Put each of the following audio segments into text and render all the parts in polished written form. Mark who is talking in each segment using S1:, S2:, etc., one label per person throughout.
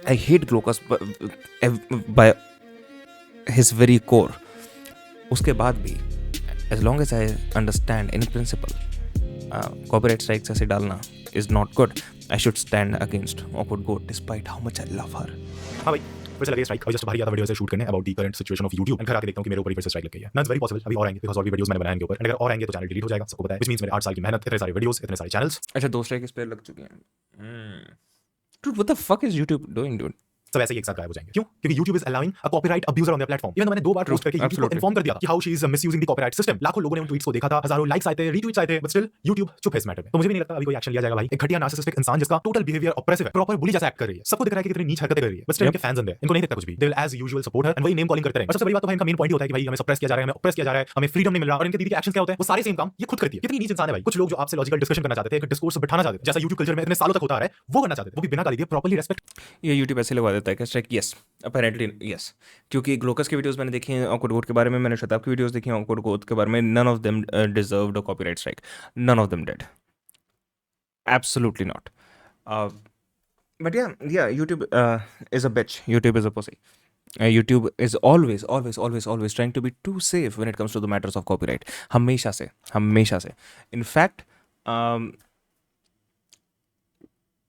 S1: I hate Glokas by his very core. उसके बाद भी as long as I understand in principle copyright strikes ऐसे डालना is not good, I should stand against Awkward Goat despite how much I love her.
S2: हाँ भाई फिर से लगे स्ट्राइक और जस्ट बाहर गया था वीडियो से शूट करने about the current situation of YouTube and घर आके देखता हूँ कि मेरे ऊपर ही फिर से स्ट्राइक लग गई है ना इट्स वेरी पॉसिबल अभी और आएंगे बिकॉज़ और भी वीडियोस मैंने बनाए इनके ऊपर एंड अगर और आएंगे तो चैनल डिलीट हो जाएगा सबको पता है व्हिच मींस मेरे 8 साल की मेहनत इतने सारे वीडियोस इतने सारे चैनल्स
S1: अच्छा 2 स्ट्राइक इस पे लग चुके हैं. Dude, what the fuck is YouTube doing, dude?
S2: सब ऐसे ही एक साथ गायब हो जाएंगे क्यों क्योंकि YouTube is allowing a copyright abuser on their platform even मैंने 2 बार पोस्ट करके YouTube को
S1: absolutely.
S2: इन्फॉर्म कर दिया था कि how she is misusing the copyright system लाखों लोगों ने उन ट्वीट्स को देखा था हजारों लाइक्स आए थे रीट्वीट्स आए थे बट स्टिल YouTube चुप है इस मैटर में तो मुझे भी नहीं लगता अभी कोई एक्शन लिया जाएगा भाई एक घटिया नार्सिसिस्टिक इंसान जिसका टोटल बिहेवियर ऑप्रेसिव है प्रॉपर बुली जैसा एक्ट कर रही है सबको दिख रहा है कि कितनी नीच हरकतें कर रही है बट स्टिल इनके फैंस अंदर इनको नहीं दिखता कुछ भी they will as usual support her and वही नेम कॉलिंग करते रहे और सबसे बड़ी बात तो भाई इनका मेन पॉइंट होता है कि भाई हमें सप्रेस किया जा रहा है हमें ऑप्रेस किया जा रहा है हमें फ्रीडम नहीं मिल रहा और इनके दीदी के एक्शंस क्या होते हैं वो सारे सेम काम ये खुद करती है कितनी नीच इंसान है भाई कुछ लोग जो आपसे लॉजिकल डिस्कशन करना चाहते थे एक डिस्कोर्स बिठाना चाहते थे जैसा YouTube कल्चर में इतने सालों तक होता रहा है वो करना चाहते थे वो भी बिना गाली दिए प्रॉपर्ली रेस्पेक्ट
S1: ये YouTube ऐसे लगवा देता है कि स्ट्राइक यस अपेरेंटली यस क्योंकि ग्लोकस की वीडियोस मैंने देखी हैं ऑकवर्ड गोट के बारे में मैंने शताब की वीडियोस देखी हैं ऑकवर्ड गोट के बारे में none of them deserved a copyright strike none of them did absolutely not but yeah YouTube is a bitch. YouTube is a pussy. YouTube is always trying to be too safe when it comes to the matters of copyright. हमेशा से in fact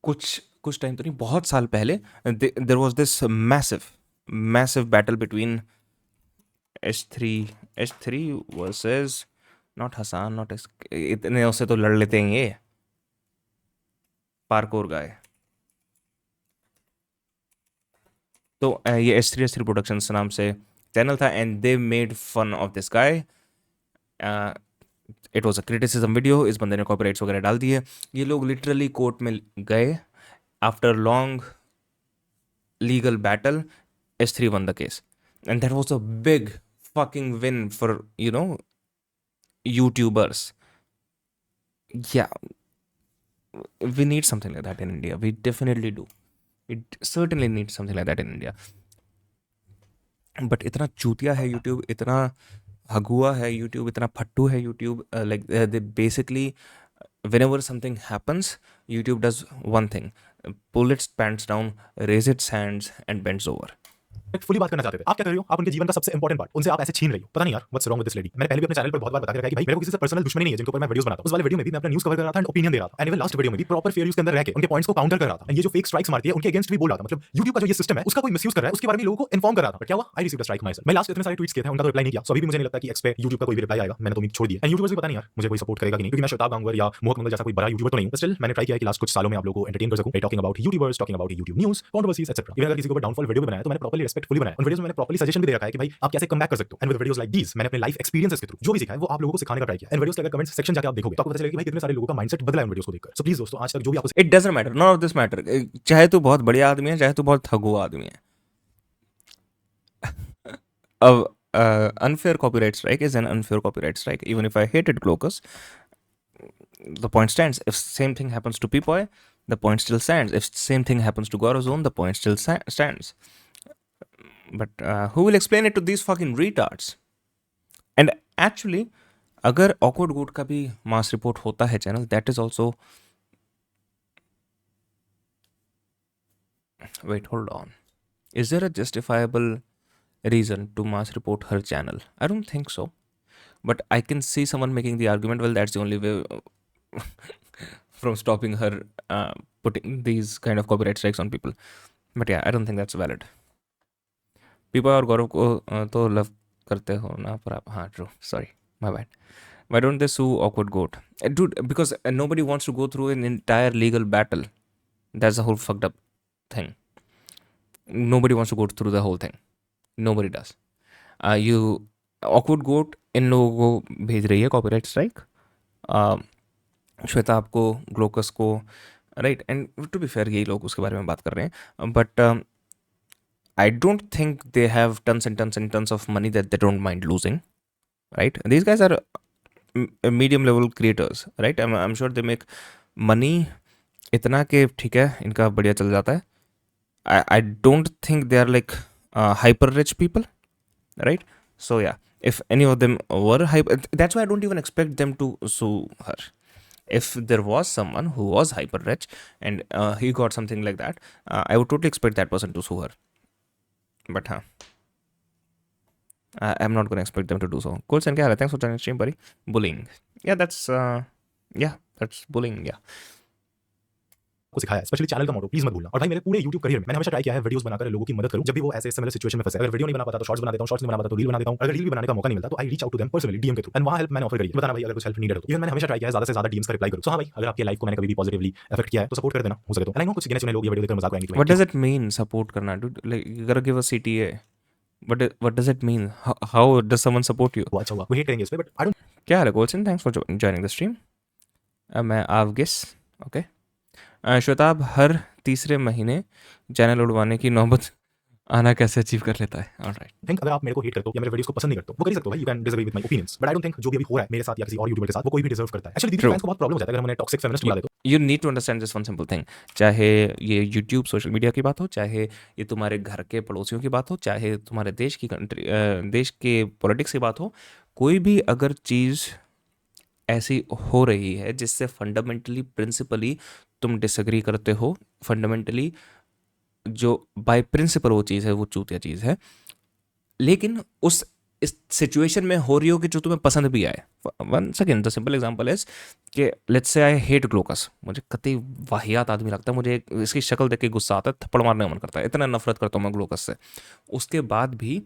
S1: कुछ time तो नहीं बहुत साल पहले there was this massive battle between H3 versus not Hassan not इतने उससे तो लड़ लेते हैं ये पार्कोर गाय तो ये S3 प्रोडक्शंस नाम से चैनल था and they made fun of this guy it was a criticism video इस बंदे ने कॉपीराइट्स वगैरह डाल दिए ये लोग लिटरली कोर्ट में गए after long legal battle S3 won the case and that was a big fucking win for YouTubers. Yeah, we need something like that in India. We definitely do. We certainly need something like that in India. But इतना चूतिया है YouTube, इतना हगुआ है YouTube, इतना फट्टू है YouTube. Like they basically, whenever something happens, YouTube does one thing: pull its pants down, raise its hands, and bends over.
S2: Fully बात करना चाहते थे आप क्या कर रही हो आप उनके जीवन का सबसे इंपॉर्टेंट पार्ट उनसे आप ऐसे छीन रही हो पता नहीं यार what's wrong with this lady मैंने पहले भी अपने चैनल पर बहुत बार बता के रखा है कि भाई मेरे को किसी से पर्सनल दुश्मनी नहीं है जिनके ऊपर मैं वीडियोस बनाता हूं उस वाले वीडियो में भी मैं अपना न्यूज़ कवर कर रहा था एंड ओपिनियन दे रहा था एंड इवन लास्ट वीडियो में भी प्रॉपर फेयर यूज के अंदर रह के उनके पॉइंट्स को काउंटर कर रहा था एंड ये जो फेक स्ट्राइक्स मारती है उनके अगेंस्ट भी बोल रहा था मतलब YouTube का जो ये सिस्टम है उसका कोई मिसयूज कर रहा है उसके बारे में लोगों को इन्फॉर्म कर रहा था बट क्या हुआ I received a strike myself मैं लास्ट इतने सारे ट्वीट्स किए थे उनका तो रिप्लाई नहीं किया सो अभी भी मुझे नहीं लगता कि एक्स पे YouTube का कोई भी रिप्लाई आएगा मैंने तो उम्मीद छोड़ दी एंड यूट्यूबर्स भी पता नहीं यार मुझे कोई सपोर्ट करेगा कि नहीं क्योंकि मैं शताब गांगुर या मोहक मंगल जैसा कोई बड़ा यूट्यूबर तो नहीं हूं स्टिल मैंने ट्राई किया कि लास्ट कुछ सालों में आप लोगों को एंटरटेन कर सकूं talking about YouTubers talking about YouTube news controversies etcetera even अगर किसी को डाउनफॉल वीडियो भी बनाया तो मैंने प्रॉपर्ली रिस्पेक्टफुली बनाया उन वीडियोस में मैंने प्रॉपर्ली सजेशन भी दे रखा है कि भाई आप कैसे कम बैक कर सकते हो and with videos like these मैंने अपने लाइफ एक्सपीरियंसेस के थ्रू जो भी सीखा है वो आप लोगों को सिखाने का ट्राई किया एंड वीडियोस के अगर कमेंट सेक्शन जाके आप देखोगे तो आपको पता चलेगा कि भाई कितने सारे लोगों का माइंडसेट बदला है उन वीडियोस को देखकर सो प्लीज दोस्तों आज तक जो भी आपको
S1: It doesn't matter. None of this matter. चाहे तू बहुत बढ़िया आदमी है चाहे तू बहुत हगुआ आदमी है अब unfair copyright strike is an unfair copyright strike. Even if I hated Glocus, the point stands. If same thing happens to Peepoy, the point still stands. If same thing happens to Gorozone, the point still stands. But who will explain it to these fucking retards? And actually, अगर awkward goat का भी mass report होता है channel, that is also. Wait, hold on. Is there a justifiable reason to mass report her channel? I don't think so. But I can see someone making the argument, well, that's the only way from stopping her putting these kind of copyright strikes on people. But yeah, I don't think that's valid. People और गौरव को तो love करते हो ना पर आप हाँ true. Sorry, my bad. Why don't they sue awkward goat? Dude, because nobody wants to go through an entire legal battle. That's the whole fucked up thing. Nobody wants to go through the whole thing. Nobody does. You awkward goat इन लोगों को भेज रही है copyright strike Shweta आपको Glocus को right and to be fair यही लोग उसके बारे में बात कर रहे हैं but I don't think they have tons and tons of money that they don't mind losing right these guys are medium level creators right I am sure they make money इतना कि ठीक है इनका बढ़िया चल जाता है I don't think they are like hyper rich people, right? So yeah, if any of them were hyper, that's why I don't even expect them to sue her. If there was someone who was hyper rich and he got something like that, I would totally expect that person to sue her. But I'm not going to expect them to do so. Cool, and thanks for joining the stream, buddy. Bullying. That's bullying. Yeah.
S2: को सिखाया है, specially channel का मोटो please मत भूलना। और भाई मेरे पूरे YouTube करियर में मैंने हमेशा ट्राई किया है वीडियोस बनाकर लोगों की मदद करूं जब भी वो ऐसे सिमिलर सिचुएशन में फंसे। अगर वीडियो नहीं बना पाता तो शॉर्ट्स बना देता हूं, शॉर्ट्स नहीं बना पाता तो रील बना देता हूं। अगर रील भी बनाने का मौका नहीं मिलता तो I reach out to them personally DM के थ्रू एंड वहां हेल्प मैंने ऑफर करी है। बताना भाई अगर कुछ हेल्प नीडेड हो तो। इवन मैंने हमेशा ट्राई किया है ज्यादा से ज्यादा डीएम्स का रिप्लाई करूं। सो हां भाई अगर आपकी लाइफ को मैंने कभी भी पॉजिटिवली अफेक्ट किया है तो सपोर्ट कर देना हो सके तो। एंड आई नो कुछ गिने चुने लोग ये वीडियो देखकर मजाक उड़ाएंगे।
S1: What does it mean, support karna, dude? Like, you gotta give a CTA. What does it mean? How does someone support you?
S2: वो अच्छा हुआ, वो हेट करेंगे इस पे बट आई डोंट।
S1: क्या हाल है Colson? Thanks for joining the stream. मैं आवगिस, ओके। श्वेताब हर तीसरे महीने चैनल उड़वाने की नौबत आना कैसे अचीव कर लेता है? ऑलराइट।
S2: थिंक अगर आप मेरे को हेट करते हो या मेरे वीडियोस को पसंद नहीं करते हो वो कर ही सकते हो भाई, you can disagree with my opinions but I don't think जो भी अभी हो रहा है मेरे साथ या किसी और यूट्यूबर के साथ वो कोई भी डिजर्व करता है। एक्चुअली दीदी फैंस को बहुत प्रॉब्लम हो जाता है अगर हम उन्हें टॉक्सिक फेमिनिस्ट बुला दे तो।
S1: You need to understand this one simple thing. चाहे ये यूट्यूब सोशल मीडिया की बात हो, चाहे ये तुम्हारे घर के पड़ोसियों की बात हो, चाहे तुम्हारे देश की देश के पॉलिटिक्स की बात हो, कोई भी अगर चीज़ ऐसी हो रही है जिससे फंडामेंटली प्रिंसिपली तुम डिसएग्री करते हो, फंडामेंटली जो बाय प्रिंसिपल वो चीज़ है वो चूतिया चीज़ है, लेकिन उस इस सिचुएशन में हो रही हो कि जो तुम्हें पसंद भी आए। One second, the simple example is कि let's say I hate Glaucus, मुझे कतई वाहियात आदमी लगता है, मुझे इसकी शक्ल देख के गुस्सा आता है, थप्पड़ मारने का मन करता है, इतना नफरत करता हूँ मैं ग्लोकस से। उसके बाद भी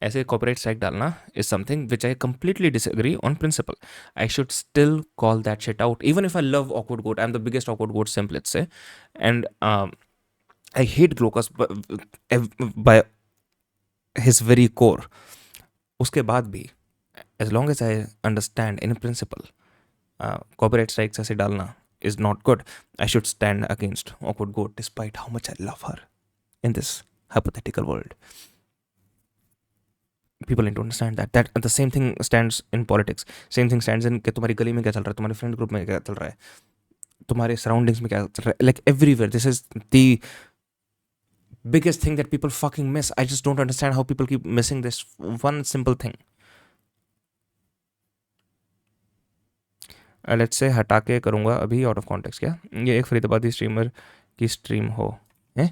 S1: ऐसे कॉपीराइट स्ट्राइक डालना is something which I completely disagree on principle. I should still call that shit out even if I love awkward goat, I am the biggest awkward goat simple let's say, and I hate Glocus by his very core. उसके बाद भी as long as I understand in principle copyright strikes ऐसे डालना is not good, I should stand against Awkward Goat despite how much I love her in this hypothetical world. People need to understand that the same thing stands in politics. Same thing stands in कि तुम्हारी गली में क्या चल रहा है, तुम्हारे friend group में क्या चल रहा है, तुम्हारे सराउंडिंग्स में क्या चल रहा है, like everywhere. This is the biggest thing that people fucking miss. I just don't understand how people keep missing this one simple thing. Let's say हटा के करूँगा अभी आउट ऑफ कॉन्टेक्स्ट। क्या ये एक फरीदाबादी स्ट्रीमर की स्ट्रीम हो हैं?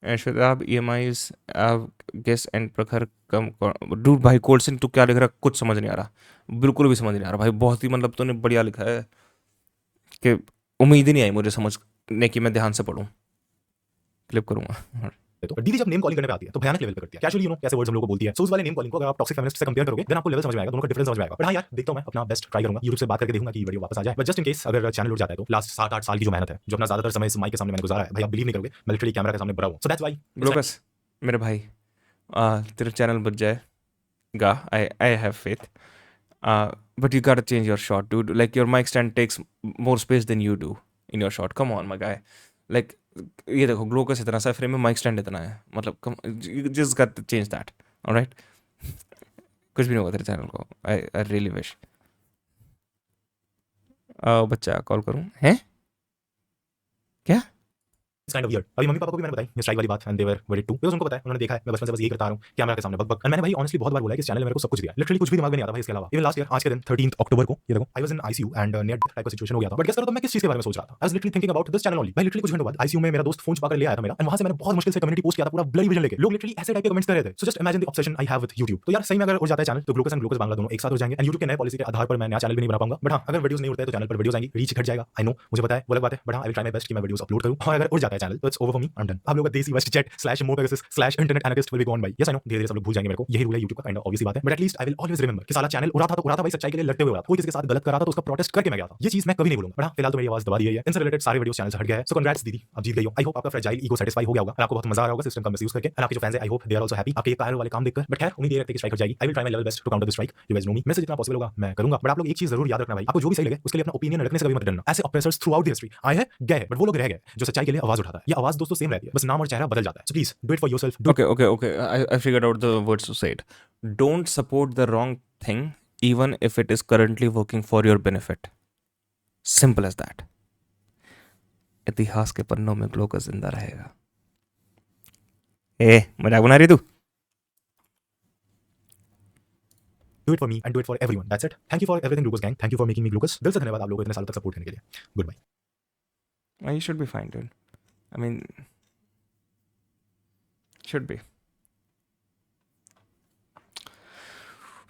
S1: शताब EMIs आप गेस एंड प्रखर कम डूड भाई कोल्सन तू क्या लिख रहा है कुछ समझ नहीं आ रहा, बिल्कुल भी समझ नहीं आ रहा भाई। बहुत ही मतलब तूने बढ़िया लिखा है कि उम्मीद ही नहीं आई मुझे समझने की मैं ध्यान से पढ़ूँ। क्लिप करूँगा।
S2: तो दीदी जब नेम कॉलिंग करने पे आती है तो भयानक लेवल पे करती है। कैजुअली कैसे वर्ड्स हम लोग को बोलती है। सो उस वाले नेम कॉलिंग को अगर आप टॉक्सिक फेमिनिस्ट से कंपेयर करोगे देन आपको लेवल समझ में आएगा, दोनों का डिफरेंस समझ में आएगा। बट हाँ यार देखता हूं मैं अपना बेस्ट ट्राई करूंगा, यूट्यूब से बात करके देखूंगा कि वीडियो वापस आ जाए। बट जस्ट इन केस अगर चैनल उठ जाता है तो लास्ट 7-8 साल की जो मेहनत है, जो अपना ज्यादातर समय इस माइक के सामने मैंने गुजारा है, भाई आप बिलीव नहीं करोगे मैं लिटरली कैमरा के सामने बड़ा हूं। सो दैट्स व्हाई
S1: ग्लोकस मेरे भाई तेरा चैनल बच जाएगा, I have faith, but you got to change your shot dude. Like your mic stand takes more space than you do in your shot, come on my guy. Like ये देखो Glaucus इतना सा frame में mic stand इतना है, मतलब just got to change that. Alright कुछ भी नहीं होगा तेरे चैनल को। I really wish. बच्चा कॉल करूं हैं क्या?
S2: It's kind of weird. अभी मम्मी पापा को भी मैंने बताई ये स्ट्राइक वाली बात and they were very too, because उनको पता है, उन्होंने देखा है मैं बचपन से बस यही करता आ रहा हूं कैमरा के सामने बक बक। एंड मैंने भाई ऑनेस्टली बहुत बार बोला है कि इस चैनल ने मेरे को सब कुछ दिया, लिटरली कुछ भी दिमाग में नहीं आता भाई इसके अलावा। इवन लास्ट ईयर आज के दिन 13th अक्टूबर को ये देखो I was in ICU and near death type का सिचुएशन हो गया था। बट गेस करो तो मैं किस चीज के बारे में सोच रहा था? I was literally thinking about this channel only. भाई लिटरली कुछ घंटों बाद आईसीयू में मेरा दोस्त फोन छुपा कर ले आया था मेरा, एंड वहां से मैंने बहुत मुश्किल से कम्युनिटी पोस्ट किया था पूरा ब्लडी विजन लेके। लोग लिटरली ऐसे टाइप के कमेंट्स कर रहे थे। So just imagine the obsession I have with YouTube. तो यार सही में अगर उड़ जाता है चैनल तो ग्लूकोस एंड ग्लूकोस बांग्ला दोनों एक साथ हो जाएंगे एंड यूट्यूब के नए पॉलिसी के आधार पर मैं नया चैनल भी नहीं बना पाऊंगा। बट हां अगर वीडियोस नहीं उड़ते तो चैनल पर वीडियोस आएंगी, रीच घट जाएगा। आई नो मुझे पता है वो अलग बात है, बट हां आई विल ट्राई माय बेस्ट कि मैं वीडियोस अपलोड करूं। और अगर उड़ जाता है चैनल तो it's over for me, I am done. आप लोगों का देसी वेस्ट जेट /mopegasus/internet anarchist will be gone by। yes I know धीरे धीरे सब लोग भूल जाएंगे मेरे को, यही रूल है यूट्यूब का, काइंड ऑफ ऑब्वियस बात है। But at least I will always remember कि साला चैनल उड़ा था तो उड़ा था भाई, सच्चाई के लिए लड़ते हुए उड़ा था। कोई किसी के साथ गलत कर रहा था तो उसका प्रोटेस्ट करके मैं गया था। ये चीज मैं कभी नहीं भूलूंगा। बट हां फिलहाल तो मेरी आवाज दबा दी गई है, इनसे रिलेटेड सारे वीडियोस चैनल से हट गया है। सो कंग्रेट्स दीदी, आप जीत गई हो। आई होप आपका फ्रेजाइल ईगो सेटिस्फाई हो गया होगा और आपको बहुत मजा आ रहा होगा सिस्टम का मिसयूज करके। एंड आपके जो फैंस है I hope they are also happy आपके ये कायर वाले काम देखकर। बट खैर उम्मीद ये रखते हैं कि स्ट्राइक हट जाएगी। I will try my level best to counter the strike. You guys know me, मेरे से जितना पॉसिबल होगा मैं करूंगा। बट आप लोग एक चीज जरूर याद रखना भाई, आपको जो भी सही लगे उसके लिए अपना ओपिनियन रखने से कभी मत डरना। ऐसे oppressors through out the history आए हैं गए हैं, बट वो लोग रह गए जो सच्चाई के लिए आवाज उठाता है। ये आवाज दोस्तों सेम रहती है, बस नाम और चेहरा बदल जाता है। So please do it for yourself.
S1: Okay. I figured out the words to say it. Don't support the wrong thing, even if it is currently working for your benefit. Simple as that. इतिहास के पन्नों में Glaucus जिंदा रहेगा। मजाक बना रही तू?
S2: Do it for me and do it for everyone. That's it. Thank you for everything, Glucose gang. Thank you for making me glucose. दिल से धन्यवाद आप लोगों को इतने सालों तक सपोर्ट करने के लिए. Goodbye.
S1: You should be fine, dude. I mean, should be.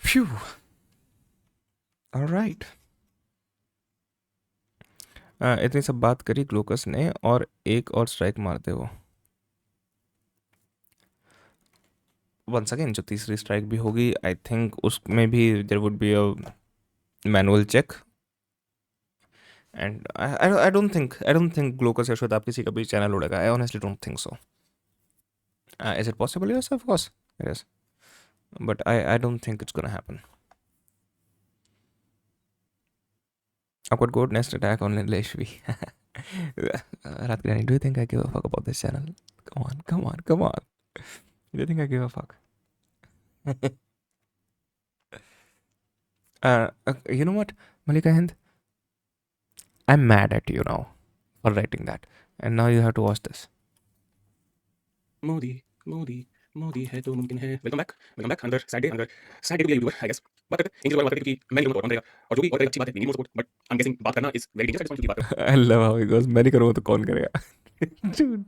S1: Phew. All right. इतनी सब बात करी ग्लूकस ने और एक और स्ट्राइक मारते वो. वंस अगेन जो तीसरी स्ट्राइक भी होगी, आई थिंक उसमें भी there would be a manual check. And I don't think ग्लूकस या श्वेताब किसी का भी चैनल उड़ेगा. I honestly don't think so. Is it possible? Yes, of course it is. But I don't think it's gonna happen. Awkward Goat next attack on Leshvi. Ratgrani, do you think I give a fuck about this channel? Come on. Do you think I give a fuck? You know what, Malika Hind? I'm mad at you now for writing that. And now you have to watch this.
S3: Modi है तो मुमकिन है. Welcome back another Saturday to be YouTuber I guess. बात करते हैं इन चीज़ों के बारे में, क्योंकि मैं नहीं करूँगा तो कौन करेगा, और जो भी और करेगा अच्छी बात है, need more support, but I am guessing बात करना इज वेरी डेंजरस. क्योंकि बात
S1: I love how he goes, मैं नहीं करूँगा तो कौन करेगा. Dude.